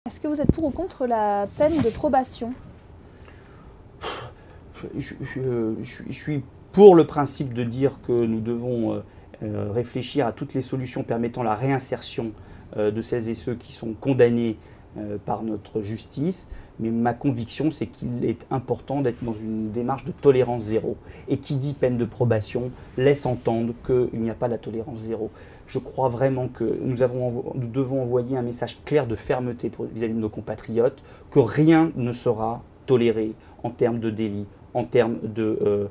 Est-ce que vous êtes pour ou contre la peine de probation? Je suis pour le principe de dire que nous devons réfléchir à toutes les solutions permettant la réinsertion de celles et ceux qui sont condamnés par notre justice. Mais ma conviction, c'est qu'il est important d'être dans une démarche de tolérance zéro. Et qui dit peine de probation laisse entendre qu'il n'y a pas la tolérance zéro. Je crois vraiment que nous devons envoyer un message clair de fermeté vis-à-vis de nos compatriotes, que rien ne sera toléré en termes de délit, en termes de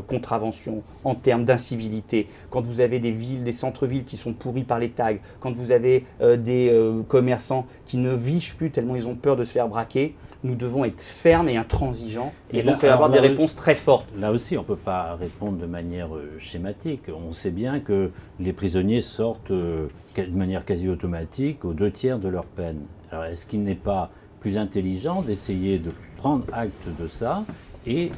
contravention, en termes d'incivilité. Quand vous avez des villes, des centres-villes qui sont pourris par les tags, quand vous avez des commerçants qui ne vivent plus tellement ils ont peur de se faire braquer, nous devons être fermes et intransigeants et donc avoir des réponses très fortes. Là aussi, on ne peut pas répondre de manière schématique. On sait bien que les prisonniers sortent de manière quasi automatique aux 2/3 de leur peine. Alors est-ce qu'il n'est pas plus intelligent d'essayer de prendre acte de ça et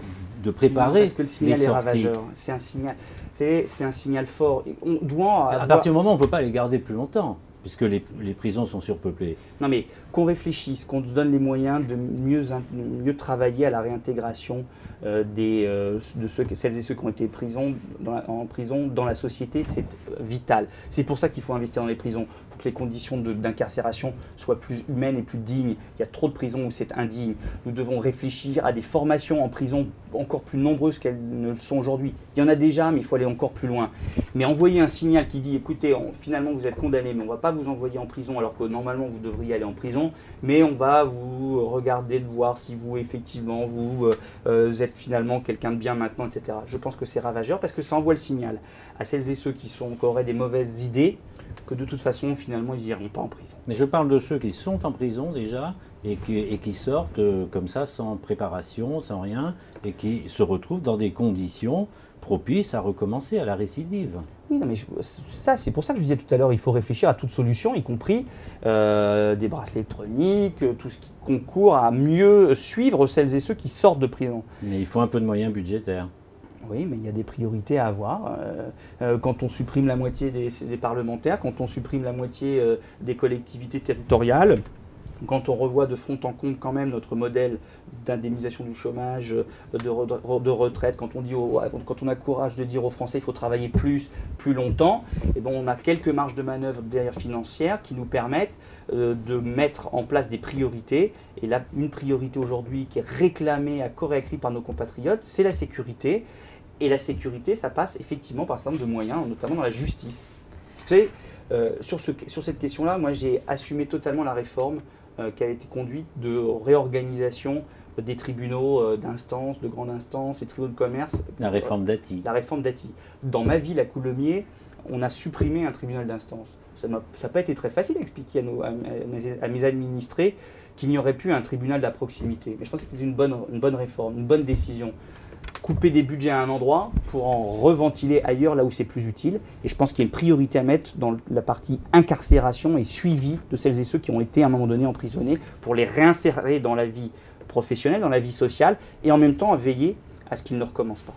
de préparer parce que le signal est ravageur. C'est un signal fort. On doit à partir du moment où on ne peut pas les garder plus longtemps, puisque les prisons sont surpeuplées. Non mais qu'on réfléchisse, qu'on se donne les moyens de mieux travailler à la réintégration de celles et ceux qui ont été en prison dans la société, c'est vital. C'est pour ça qu'il faut investir dans les prisons, pour que les conditions d'incarcération soient plus humaines et plus dignes. Il y a trop de prisons où c'est indigne. Nous devons réfléchir à des formations en prison encore plus nombreuses qu'elles ne le sont aujourd'hui. Il y en a déjà, mais il faut aller encore plus loin. Mais envoyer un signal qui dit, écoutez, finalement vous êtes condamné, mais on ne va pas vous envoyer en prison alors que normalement vous devriez aller en prison, mais on va vous regarder de voir si vous effectivement vous êtes finalement quelqu'un de bien maintenant, etc. Je pense que c'est ravageur parce que ça envoie le signal à celles et ceux qui auraient des mauvaises idées que de toute façon finalement ils n'iront pas en prison. Mais je parle de ceux qui sont en prison déjà et qui sortent comme ça sans préparation, sans rien, et qui se retrouvent dans des conditions propices à recommencer, à la récidive. Oui, non, mais ça, c'est pour ça que je disais tout à l'heure, il faut réfléchir à toute solution, y compris des bracelets électroniques, tout ce qui concourt à mieux suivre celles et ceux qui sortent de prison. Mais il faut un peu de moyens budgétaires. Oui, mais il y a des priorités à avoir. Quand on supprime la moitié des parlementaires, quand on supprime la moitié des collectivités territoriales, quand on revoit de fond en comble quand même notre modèle d'indemnisation du chômage, de retraite, quand on a courage de dire aux Français qu'il faut travailler plus longtemps, et bon, on a quelques marges de manœuvre derrière financières qui nous permettent de mettre en place des priorités. Et là, une priorité aujourd'hui qui est réclamée à corps et à cri par nos compatriotes, c'est la sécurité. Et la sécurité, ça passe effectivement par un certain nombre de moyens, notamment dans la justice. Vous savez, sur cette question-là, moi j'ai assumé totalement la réforme qui a été conduite de réorganisation des tribunaux d'instance, de grande instance, les tribunaux de commerce. La réforme Dati. La réforme Dati. Dans ma ville, à Coulommiers, on a supprimé un tribunal d'instance. Ça n'a pas été très facile à expliquer à mes administrés qu'il n'y aurait plus un tribunal de la proximité. Mais je pense que c'était une bonne réforme, une bonne décision. Couper des budgets à un endroit pour en reventiler ailleurs là où c'est plus utile. Et je pense qu'il y a une priorité à mettre dans la partie incarcération et suivi de celles et ceux qui ont été à un moment donné emprisonnés pour les réinsérer dans la vie professionnelle, dans la vie sociale et en même temps à veiller à ce qu'ils ne recommencent pas.